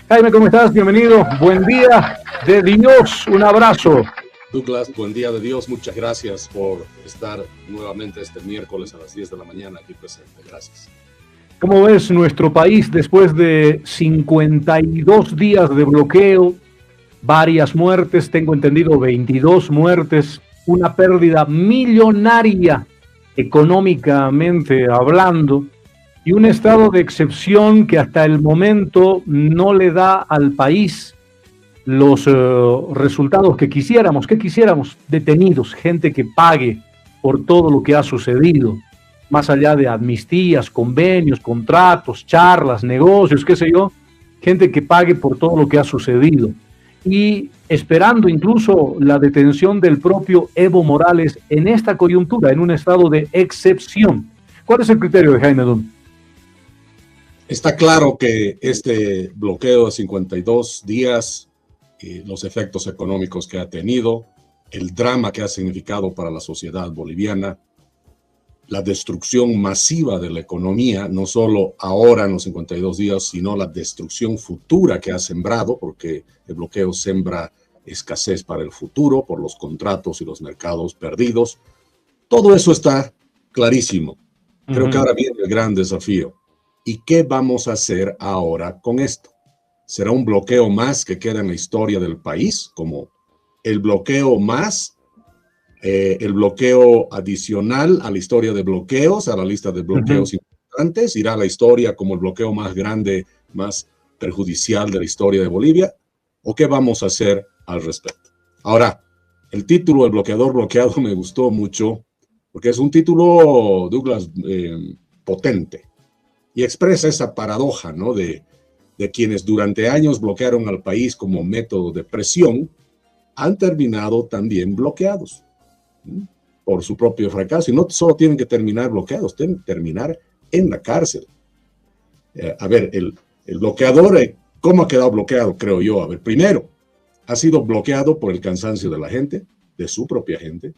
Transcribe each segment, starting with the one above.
Jaime, ¿cómo estás? Bienvenido. Buen día de Dios. Un abrazo. Douglas, buen día de Dios. Muchas gracias por estar nuevamente este miércoles a las 10 de la mañana aquí presente. Gracias. ¿Cómo ves nuestro país después de 52 días de bloqueo? Varias muertes, tengo entendido 22 muertes, una pérdida millonaria económicamente hablando y un estado de excepción que hasta el momento no le da al país los resultados que quisiéramos. ¿Qué quisiéramos? Detenidos, gente que pague por todo lo que ha sucedido, más allá de amnistías, convenios, contratos, charlas, negocios, qué sé yo, gente que pague por todo lo que ha sucedido. Y esperando incluso la detención del propio Evo Morales en esta coyuntura, en un estado de excepción. ¿Cuál es el criterio de Jaime Dunn? Está claro que este bloqueo de 52 días, los efectos económicos que ha tenido, el drama que ha significado para la sociedad boliviana, la destrucción masiva de la economía, no solo ahora en los 52 días, sino la destrucción futura que ha sembrado, porque el bloqueo sembra escasez para el futuro por los contratos y los mercados perdidos. Todo eso está clarísimo. Creo que ahora viene el gran desafío. ¿Y qué vamos a hacer ahora con esto? ¿Será un bloqueo más que queda en la historia del país, como el bloqueo más, el bloqueo adicional a la historia de bloqueos, a la lista de bloqueos importantes? ¿Irá a la historia como el bloqueo más grande, más perjudicial de la historia de Bolivia? ¿O qué vamos a hacer al respecto? Ahora, el título, El bloqueador bloqueado, me gustó mucho, porque es un título, Douglas, potente, y expresa esa paradoja, ¿no?, de quienes durante años bloquearon al país como método de presión, han terminado también bloqueados por su propio fracaso. Y no solo tienen que terminar bloqueados, tienen que terminar en la cárcel. A ver, el bloqueador, ¿cómo ha quedado bloqueado? Creo yo. A ver, primero, ha sido bloqueado por el cansancio de la gente, de su propia gente.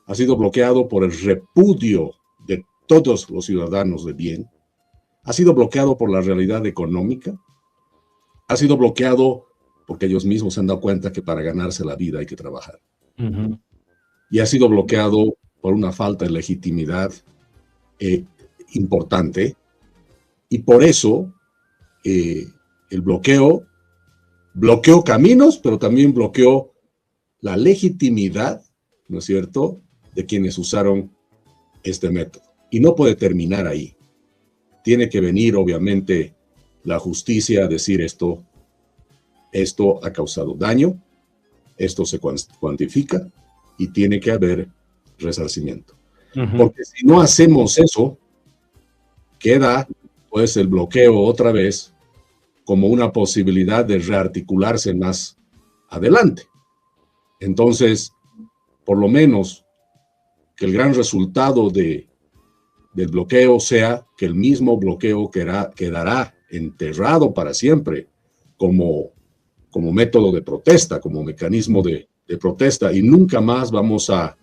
Ha sido bloqueado por el repudio de todos los ciudadanos de bien. Ha sido bloqueado por la realidad económica. Ha sido bloqueado porque ellos mismos se han dado cuenta que para ganarse la vida hay que trabajar. Y ha sido bloqueado por una falta de legitimidad importante. Y por eso el bloqueó caminos, pero también bloqueó la legitimidad, ¿no es cierto?, de quienes usaron este método. Y no puede terminar ahí. Tiene que venir, obviamente, la justicia a decir esto ha causado daño, esto se cuantifica y tiene que haber resarcimiento. Porque si no hacemos eso, queda pues el bloqueo otra vez como una posibilidad de rearticularse más adelante. Entonces, por lo menos que el gran resultado del bloqueo sea que el mismo bloqueo quedará enterrado para siempre como método de protesta, como mecanismo de protesta, y nunca más vamos a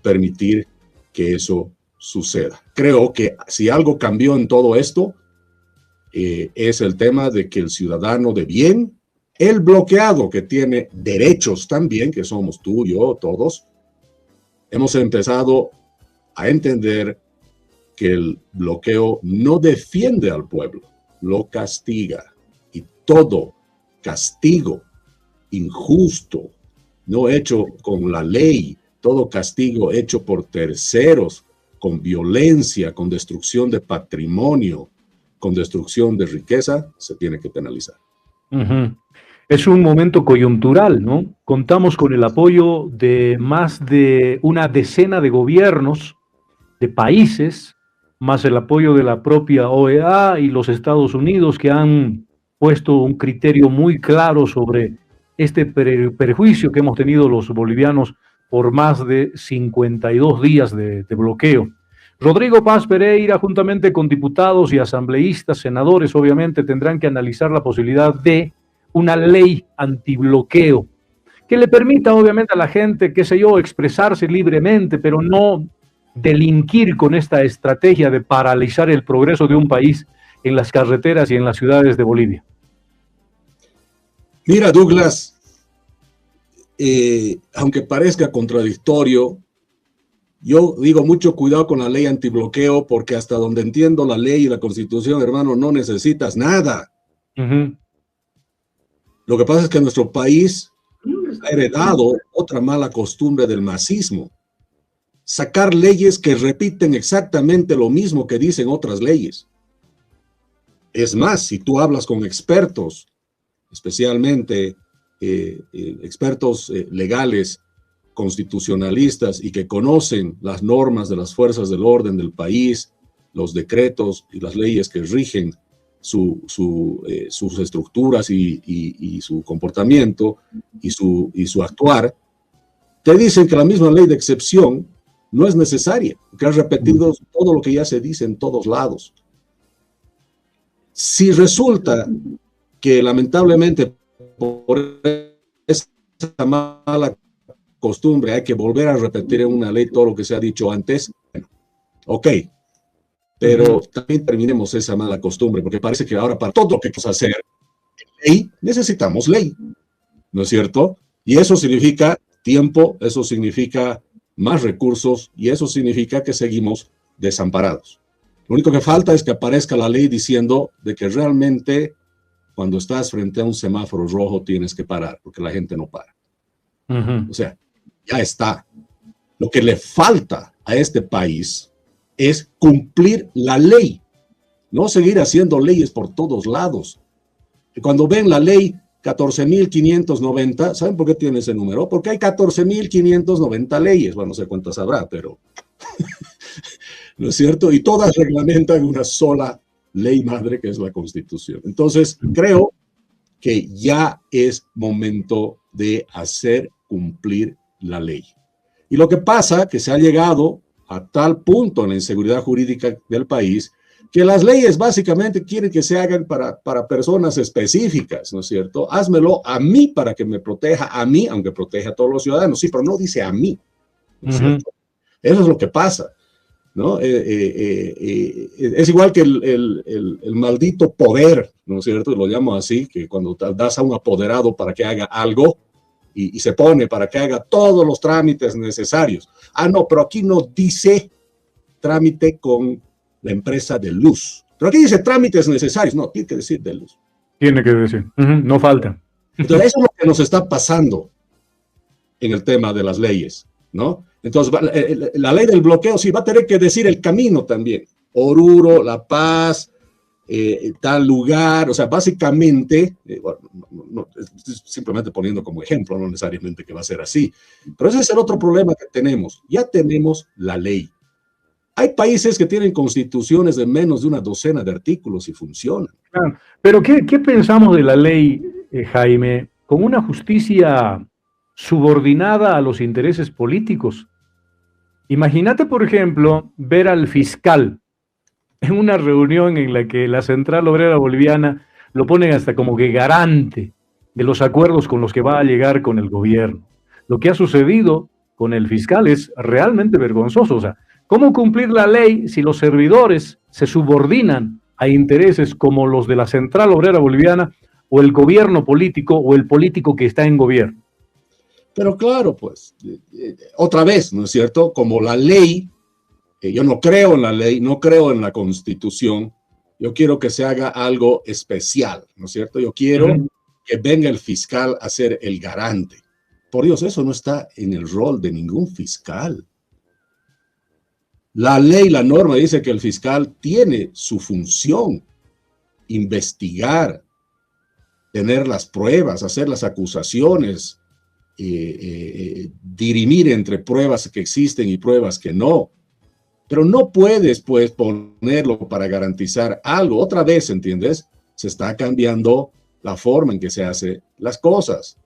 permitir que eso suceda. Creo que si algo cambió en todo esto, es el tema de que el ciudadano de bien, el bloqueado que tiene derechos también, que somos tú, yo, todos, hemos empezado a entender que el bloqueo no defiende al pueblo, lo castiga. Y todo castigo injusto, no hecho con la ley, todo castigo hecho por terceros, con violencia, con destrucción de patrimonio, con destrucción de riqueza, se tiene que penalizar. Es un momento coyuntural, ¿no? Contamos con el apoyo de más de una decena de gobiernos, de países, más el apoyo de la propia OEA y los Estados Unidos, que han puesto un criterio muy claro sobre este perjuicio que hemos tenido los bolivianos por más de 52 días de bloqueo. Rodrigo Paz Pereira, juntamente con diputados y asambleístas, senadores, obviamente, tendrán que analizar la posibilidad de una ley antibloqueo que le permita, obviamente, a la gente, qué sé yo, expresarse libremente, pero no delinquir con esta estrategia de paralizar el progreso de un país en las carreteras y en las ciudades de Bolivia. Mira, Douglas, aunque parezca contradictorio, yo digo mucho cuidado con la ley antibloqueo, porque hasta donde entiendo la ley y la Constitución, hermano, no necesitas nada. Lo que pasa es que nuestro país ha heredado otra mala costumbre del masismo: sacar leyes que repiten exactamente lo mismo que dicen otras leyes. Es más, si tú hablas con expertos, especialmente expertos legales, constitucionalistas, y que conocen las normas de las fuerzas del orden del país, los decretos y las leyes que rigen sus estructuras y su comportamiento y su actuar, te dicen que la misma ley de excepción no es necesaria, que ha repetido todo lo que ya se dice en todos lados. Si resulta que lamentablemente por esa mala costumbre hay que volver a repetir en una ley todo lo que se ha dicho antes, bueno, ok, pero también terminemos esa mala costumbre, porque parece que ahora para todo lo que queremos hacer ley, necesitamos ley, ¿no es cierto? Y eso significa tiempo, eso significa más recursos, y eso significa que seguimos desamparados. Lo único que falta es que aparezca la ley diciendo de que realmente cuando estás frente a un semáforo rojo tienes que parar, porque la gente no para. O sea, ya está. Lo que le falta a este país es cumplir la ley, no seguir haciendo leyes por todos lados. Y cuando ven la ley 14.590, ¿saben por qué tiene ese número? Porque hay 14.590 leyes. Bueno, no sé cuántas habrá, pero ¿no es cierto? Y todas reglamentan una sola ley madre, que es la Constitución. Entonces, creo que ya es momento de hacer cumplir la ley. Y lo que pasa, que se ha llegado a tal punto en la inseguridad jurídica del país, que las leyes básicamente quieren que se hagan para personas específicas, ¿no es cierto? Házmelo a mí para que me proteja a mí, aunque proteja a todos los ciudadanos. Sí, pero no dice a mí, ¿no es cierto? Eso es lo que pasa, ¿no? Es igual que el maldito poder, ¿no es cierto? Lo llamo así, que cuando das a un apoderado para que haga algo y se pone para que haga todos los trámites necesarios. Ah, no, pero aquí no dice trámite con la empresa de luz. Pero aquí dice trámites necesarios. No, tiene que decir de luz. Tiene que decir. No falta. Entonces, eso es lo que nos está pasando en el tema de las leyes, ¿no? Entonces, la ley del bloqueo sí va a tener que decir el camino también. Oruro, La Paz, tal lugar. O sea, básicamente, bueno, simplemente poniendo como ejemplo, no necesariamente que va a ser así. Pero ese es el otro problema que tenemos. Ya tenemos la ley. Hay países que tienen constituciones de menos de una docena de artículos y funcionan. Claro. Pero ¿qué pensamos de la ley, Jaime, como una justicia subordinada a los intereses políticos? Imagínate, por ejemplo, ver al fiscal en una reunión en la que la Central Obrera Boliviana lo ponen hasta como que garante de los acuerdos con los que va a llegar con el gobierno. Lo que ha sucedido con el fiscal es realmente vergonzoso. O sea, ¿cómo cumplir la ley si los servidores se subordinan a intereses como los de la Central Obrera Boliviana o el gobierno político o el político que está en gobierno? Pero claro, pues, otra vez, ¿no es cierto? Como la ley, yo no creo en la ley, no creo en la Constitución, yo quiero que se haga algo especial, ¿no es cierto? Yo quiero que venga el fiscal a ser el garante. Por Dios, eso no está en el rol de ningún fiscal. La ley, la norma dice que el fiscal tiene su función: investigar, tener las pruebas, hacer las acusaciones, dirimir entre pruebas que existen y pruebas que no. Pero no puedes, pues, ponerlo para garantizar algo. Otra vez, ¿entiendes? Se está cambiando la forma en que se hacen las cosas.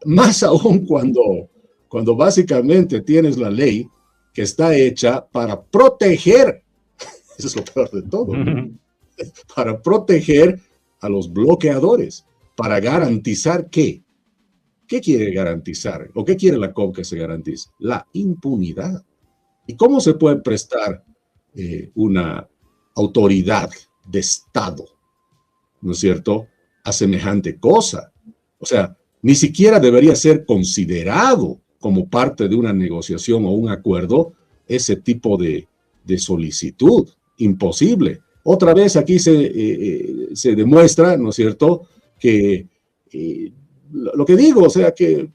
Más aún cuando básicamente tienes la ley que está hecha para proteger, eso es lo peor de todo, para proteger a los bloqueadores, para garantizar ¿qué? ¿Qué quiere garantizar? ¿O qué quiere la COP que se garantice? La impunidad. ¿Y cómo se puede prestar una autoridad de Estado, ¿no es cierto?, a semejante cosa? O sea, ni siquiera debería ser considerado como parte de una negociación o un acuerdo ese tipo de solicitud. Imposible. Otra vez aquí se demuestra, ¿no es cierto?, que lo que digo, o sea, que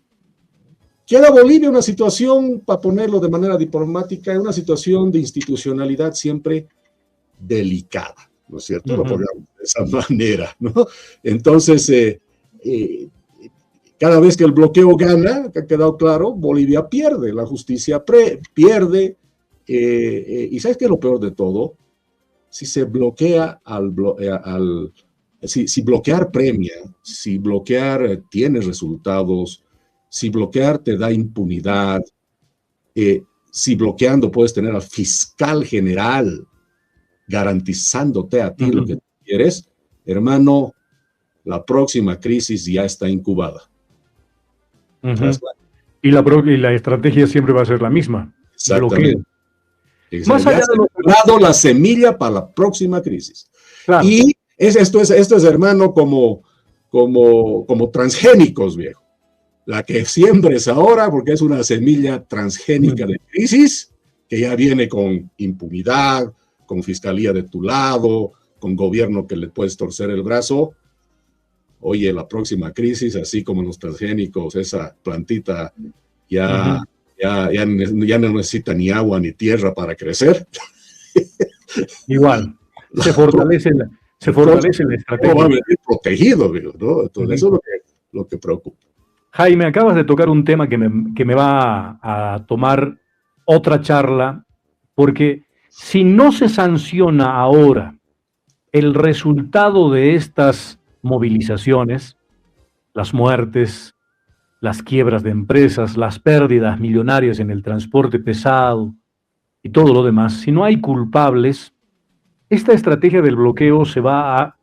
queda Bolivia una situación, para ponerlo de manera diplomática, una situación de institucionalidad siempre delicada, ¿no es cierto? Lo pongamos de esa manera, ¿no? Entonces, cada vez que el bloqueo gana, que ha quedado claro, Bolivia pierde, la justicia pierde, y ¿sabes qué es lo peor de todo? Si se bloquea si bloquear premia, si bloquear tiene resultados, si bloquear te da impunidad, si bloqueando puedes tener al fiscal general garantizándote a ti lo que quieres, hermano, la próxima crisis ya está incubada. Y la estrategia siempre va a ser la misma. Exactamente. Más allá de dado la semilla para la próxima crisis. Claro. Y esto es, hermano, como transgénicos, viejo. La que siembres ahora, porque es una semilla transgénica de crisis, que ya viene con impunidad, con fiscalía de tu lado, con gobierno que le puedes torcer el brazo. Oye, la próxima crisis, así como los transgénicos, esa plantita ya no necesita ni agua ni tierra para crecer. Igual, se fortalece la estrategia. Va a venir protegido, ¿no? Entonces, eso es lo que preocupa. Jaime, acabas de tocar un tema que me va a tomar otra charla, porque si no se sanciona ahora el resultado de estas movilizaciones, las muertes, las quiebras de empresas, las pérdidas millonarias en el transporte pesado y todo lo demás, si no hay culpables, esta estrategia del bloqueo se va a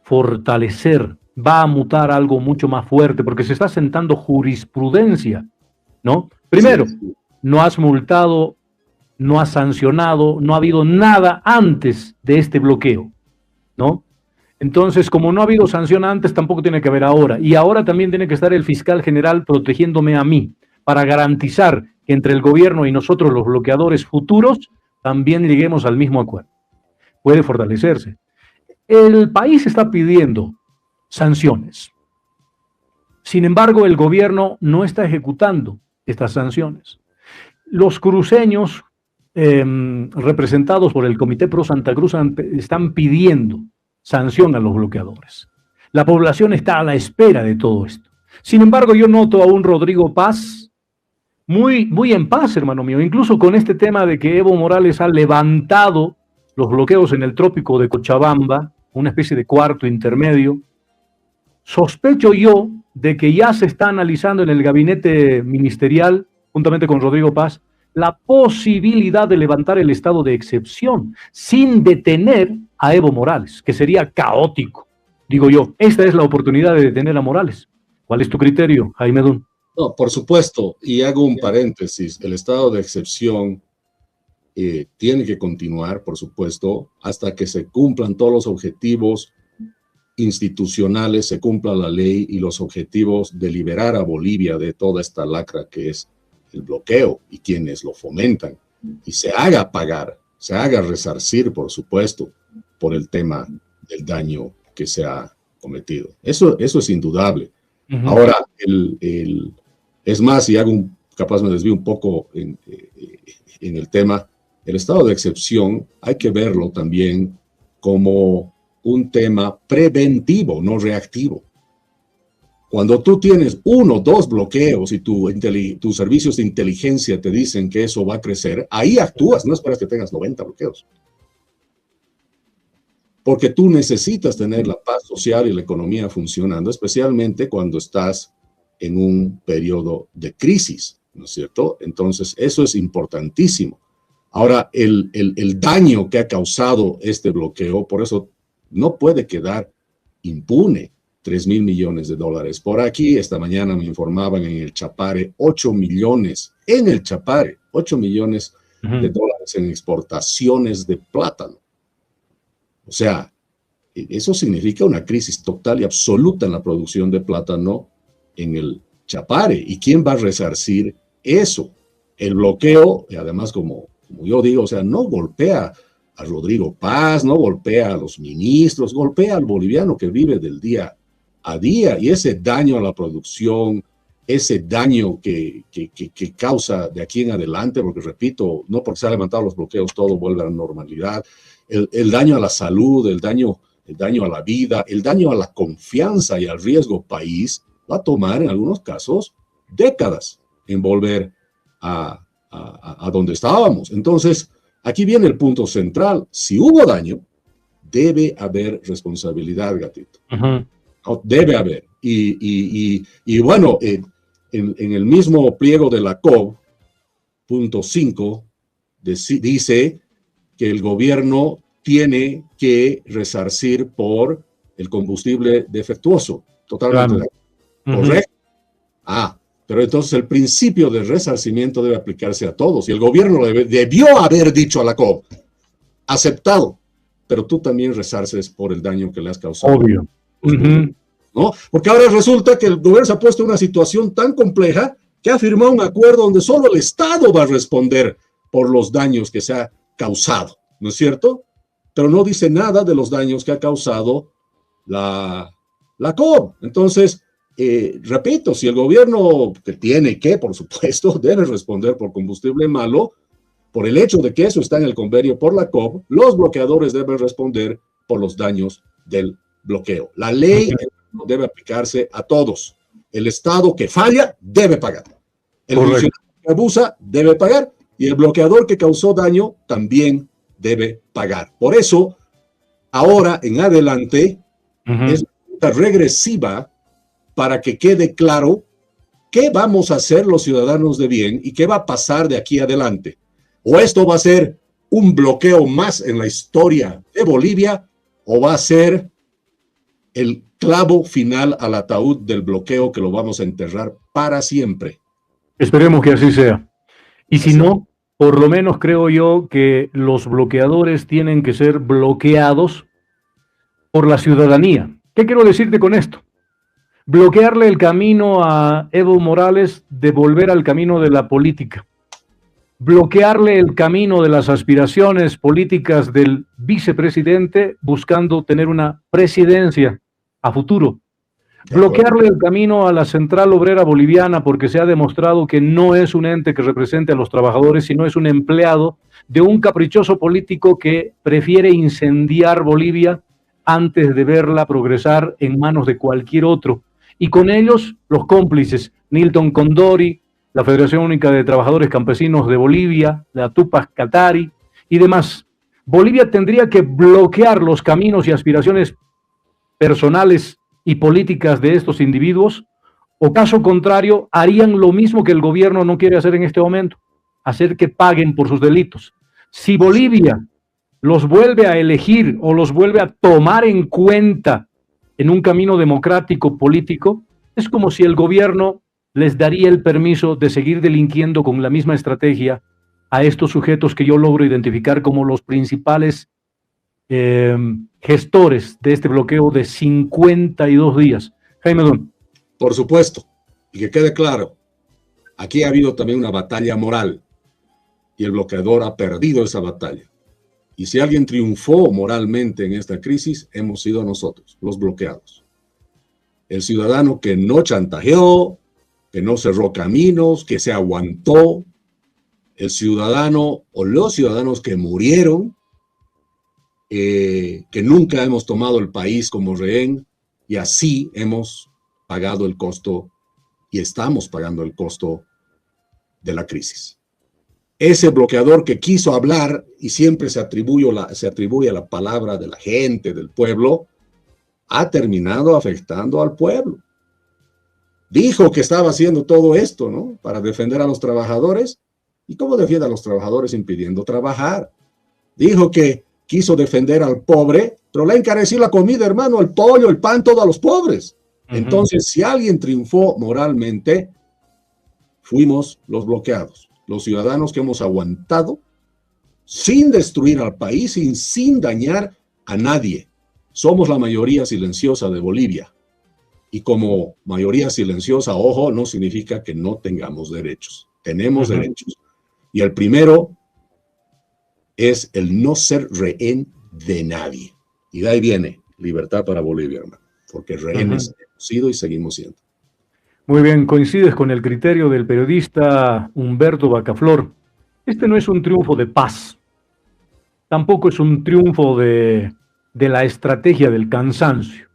fortalecer, va a mutar algo mucho más fuerte, porque se está sentando jurisprudencia, ¿no? Primero, no has multado, no has sancionado, no ha habido nada antes de este bloqueo, ¿no? Entonces, como no ha habido sanción antes, tampoco tiene que haber ahora. Y ahora también tiene que estar el fiscal general protegiéndome a mí, para garantizar que entre el gobierno y nosotros, los bloqueadores futuros, también lleguemos al mismo acuerdo. Puede fortalecerse. El país está pidiendo sanciones. Sin embargo, el gobierno no está ejecutando estas sanciones. Los cruceños, representados por el Comité Pro Santa Cruz, están pidiendo sanción a los bloqueadores. La población está a la espera de todo esto. Sin embargo, yo noto a un Rodrigo Paz muy en paz, hermano mío, incluso con este tema de que Evo Morales ha levantado los bloqueos en el trópico de Cochabamba, una especie de cuarto intermedio. Sospecho yo de que ya se está analizando en el gabinete ministerial, juntamente con Rodrigo Paz, la posibilidad de levantar el estado de excepción sin detener a Evo Morales, que sería caótico. Digo yo, esta es la oportunidad de detener a Morales. ¿Cuál es tu criterio, Jaime Dun? No, por supuesto, y hago un paréntesis, el estado de excepción tiene que continuar, por supuesto, hasta que se cumplan todos los objetivos institucionales, se cumpla la ley y los objetivos de liberar a Bolivia de toda esta lacra que es el bloqueo y quienes lo fomentan, y se haga pagar, se haga resarcir, por supuesto, por el tema del daño que se ha cometido. Eso es indudable. Ahora, es más, y capaz me desvío un poco en el tema, el estado de excepción hay que verlo también como un tema preventivo, no reactivo. Cuando tú tienes 1 o 2 bloqueos y tus servicios de inteligencia te dicen que eso va a crecer, ahí actúas, no esperas que tengas 90 bloqueos. Porque tú necesitas tener la paz social y la economía funcionando, especialmente cuando estás en un periodo de crisis, ¿no es cierto? Entonces, eso es importantísimo. Ahora, el daño que ha causado este bloqueo, por eso no puede quedar impune. 3,000 millones de dólares. Por aquí, esta mañana me informaban en el Chapare, 8 millones, en el Chapare, 8 millones de dólares en exportaciones de plátano. O sea, eso significa una crisis total y absoluta en la producción de plátano en el Chapare. ¿Y quién va a resarcir eso? El bloqueo, y además como yo digo, o sea, no golpea a Rodrigo Paz, no golpea a los ministros, golpea al boliviano que vive del día a día, y ese daño a la producción, ese daño que causa de aquí en adelante, porque repito, no porque se han levantado los bloqueos todo vuelve a la normalidad, el daño a la salud, el daño a la vida, el daño a la confianza y al riesgo país, va a tomar en algunos casos décadas en volver a donde estábamos. Entonces, aquí viene el punto central. Si hubo daño, debe haber responsabilidad, Gatito. No, debe haber. Y bueno, en el mismo pliego de la COP, punto 5, dice que el gobierno tiene que resarcir por el combustible defectuoso. Totalmente. Claro. ¿Correcto? Pero entonces el principio de resarcimiento debe aplicarse a todos. Y el gobierno debió haber dicho a la COP, aceptado, pero tú también resarces por el daño que le has causado. Obvio. ¿No? Porque ahora resulta que el gobierno se ha puesto en una situación tan compleja que ha firmado un acuerdo donde solo el Estado va a responder por los daños que se ha causado, ¿no es cierto? Pero no dice nada de los daños que ha causado la COP. Entonces, repito, si el gobierno que tiene que, por supuesto, debe responder por combustible malo, por el hecho de que eso está en el convenio por la COP, los bloqueadores deben responder por los daños del bloqueo. La ley debe aplicarse a todos. El Estado que falla debe pagar. El funcionario que abusa debe pagar y el bloqueador que causó daño también debe pagar. Por eso, ahora en adelante, es una regresiva para que quede claro qué vamos a hacer los ciudadanos de bien y qué va a pasar de aquí adelante. O esto va a ser un bloqueo más en la historia de Bolivia, o va a ser el clavo final al ataúd del bloqueo que lo vamos a enterrar para siempre. Esperemos que así sea. Y si no, por lo menos creo yo que los bloqueadores tienen que ser bloqueados por la ciudadanía. ¿Qué quiero decirte con esto? Bloquearle el camino a Evo Morales de volver al camino de la política. Bloquearle el camino de las aspiraciones políticas del vicepresidente buscando tener una presidencia a futuro. Bloquearle el camino a la Central Obrera Boliviana porque se ha demostrado que no es un ente que represente a los trabajadores, sino es un empleado de un caprichoso político que prefiere incendiar Bolivia antes de verla progresar en manos de cualquier otro. Y con ellos los cómplices, Nilton Condori, la Federación Única de Trabajadores Campesinos de Bolivia, la Tupac Katari y demás. Bolivia tendría que bloquear los caminos y aspiraciones personales y políticas de estos individuos, o caso contrario, harían lo mismo que el gobierno no quiere hacer en este momento, hacer que paguen por sus delitos. Si Bolivia los vuelve a elegir o los vuelve a tomar en cuenta en un camino democrático político, es como si el gobierno les daría el permiso de seguir delinquiendo con la misma estrategia a estos sujetos que yo logro identificar como los principales gestores de este bloqueo de 52 días. Jaime Don. Por supuesto, y que quede claro, aquí ha habido también una batalla moral y el bloqueador ha perdido esa batalla. Y si alguien triunfó moralmente en esta crisis, hemos sido nosotros, los bloqueados. El ciudadano que no chantajeó, que no cerró caminos, que se aguantó, el ciudadano o los ciudadanos que murieron, que nunca hemos tomado el país como rehén y así hemos pagado el costo y estamos pagando el costo de la crisis. Ese bloqueador que quiso hablar y siempre se atribuye a la palabra de la gente, del pueblo, ha terminado afectando al pueblo. Dijo que estaba haciendo todo esto, ¿no?, para defender a los trabajadores. ¿Y cómo defiende a los trabajadores impidiendo trabajar? Dijo que quiso defender al pobre, pero le ha encarecido la comida, hermano, el pollo, el pan, todo a los pobres. Entonces, si alguien triunfó moralmente, fuimos los bloqueados, los ciudadanos que hemos aguantado sin destruir al país y sin dañar a nadie. Somos la mayoría silenciosa de Bolivia. Y como mayoría silenciosa, ojo, no significa que no tengamos derechos. Tenemos derechos. Y el primero es el no ser rehén de nadie. Y de ahí viene libertad para Bolivia, hermano. Porque rehenes hemos sido y seguimos siendo. Muy bien, coincides con el criterio del periodista Humberto Bacaflor. Este no es un triunfo de paz. Tampoco es un triunfo de la estrategia del cansancio.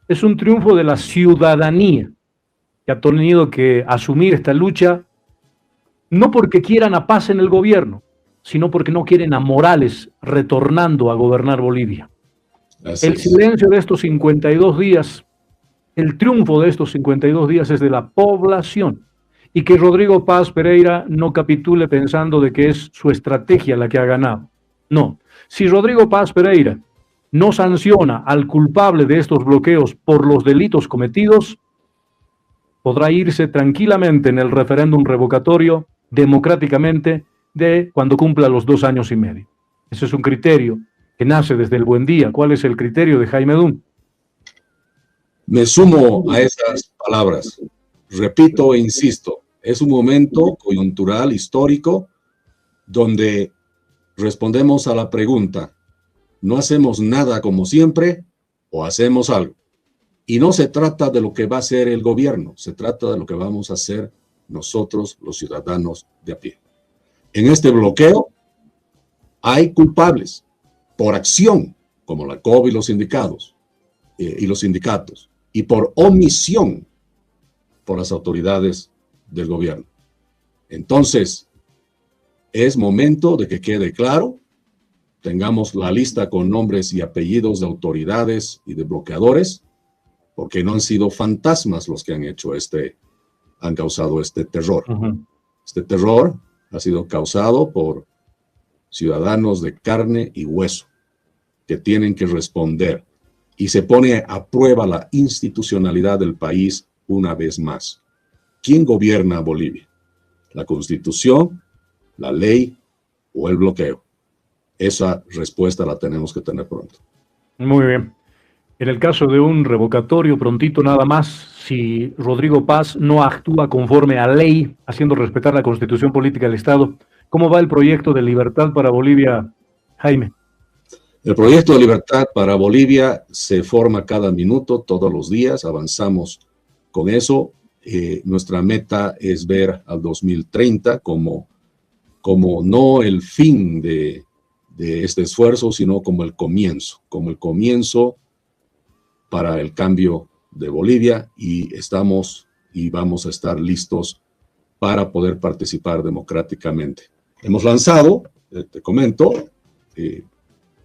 Es un triunfo de la ciudadanía que ha tenido que asumir esta lucha, no porque quieran a paz en el gobierno, sino porque no quieren a Morales retornando a gobernar Bolivia. El silencio de estos 52 días, el triunfo de estos 52 días es de la población. Y que Rodrigo Paz Pereira no capitule pensando de que es su estrategia la que ha ganado. No. Si Rodrigo Paz Pereira no sanciona al culpable de estos bloqueos por los delitos cometidos, podrá irse tranquilamente en el referéndum revocatorio democráticamente de cuando cumpla los 2 años y medio. Ese es un criterio que nace desde el buen día. ¿Cuál es el criterio de Jaime Dun? Me sumo a esas palabras. Repito e insisto, es un momento coyuntural, histórico, donde respondemos a la pregunta: ¿no hacemos nada como siempre o hacemos algo? Y no se trata de lo que va a hacer el gobierno, se trata de lo que vamos a hacer nosotros, los ciudadanos de a pie. En este bloqueo hay culpables por acción, como la COB y los sindicatos, y por omisión por las autoridades del gobierno. Entonces, es momento de que quede claro, tengamos la lista con nombres y apellidos de autoridades y de bloqueadores, porque no han sido fantasmas los que han causado este terror. Este terror ha sido causado por ciudadanos de carne y hueso que tienen que responder, y se pone a prueba la institucionalidad del país una vez más. ¿Quién gobierna Bolivia? ¿La Constitución, la ley o el bloqueo? Esa respuesta la tenemos que tener pronto. Muy bien. En el caso de un revocatorio, prontito nada más, si Rodrigo Paz no actúa conforme a ley, haciendo respetar la Constitución Política del Estado, ¿cómo va el proyecto de libertad para Bolivia, Jaime? El proyecto de libertad para Bolivia se forma cada minuto, todos los días, avanzamos con eso. Nuestra meta es ver al 2030 como no el fin de este esfuerzo, sino como el comienzo para el cambio de Bolivia, y vamos a estar listos para poder participar democráticamente. Hemos lanzado, te comento,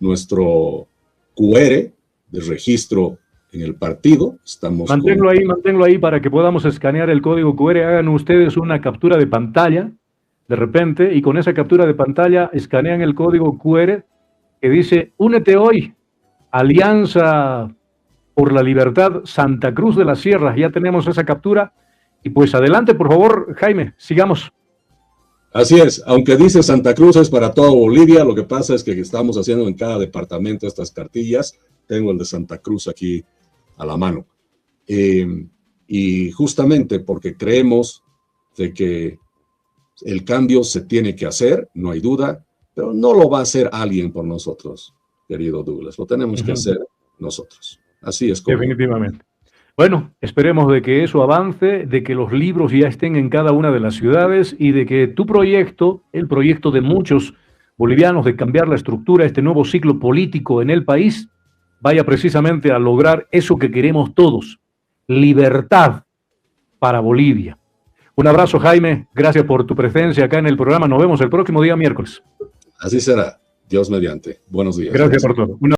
nuestro QR de registro en el partido. Manténlo ahí para que podamos escanear el código QR. Hagan ustedes una captura de pantalla de repente, y con esa captura de pantalla escanean el código QR que dice: únete hoy, Alianza por la Libertad Santa Cruz de las Sierras. Ya tenemos esa captura, y pues adelante, por favor, Jaime, sigamos. Así es, aunque dice Santa Cruz es para toda Bolivia, lo que pasa es que estamos haciendo en cada departamento estas cartillas. Tengo el de Santa Cruz aquí a la mano. Y justamente porque creemos de que el cambio se tiene que hacer, no hay duda, pero no lo va a hacer alguien por nosotros, querido Douglas, lo tenemos que hacer nosotros. Así es como... Definitivamente. Bueno, esperemos de que eso avance, de que los libros ya estén en cada una de las ciudades, y de que tu proyecto, el proyecto de muchos bolivianos de cambiar la estructura, este nuevo ciclo político en el país, vaya precisamente a lograr eso que queremos todos: libertad para Bolivia. Un abrazo, Jaime, gracias por tu presencia acá en el programa. Nos vemos el próximo día miércoles. Así será, Dios mediante. Buenos días. Gracias por todo.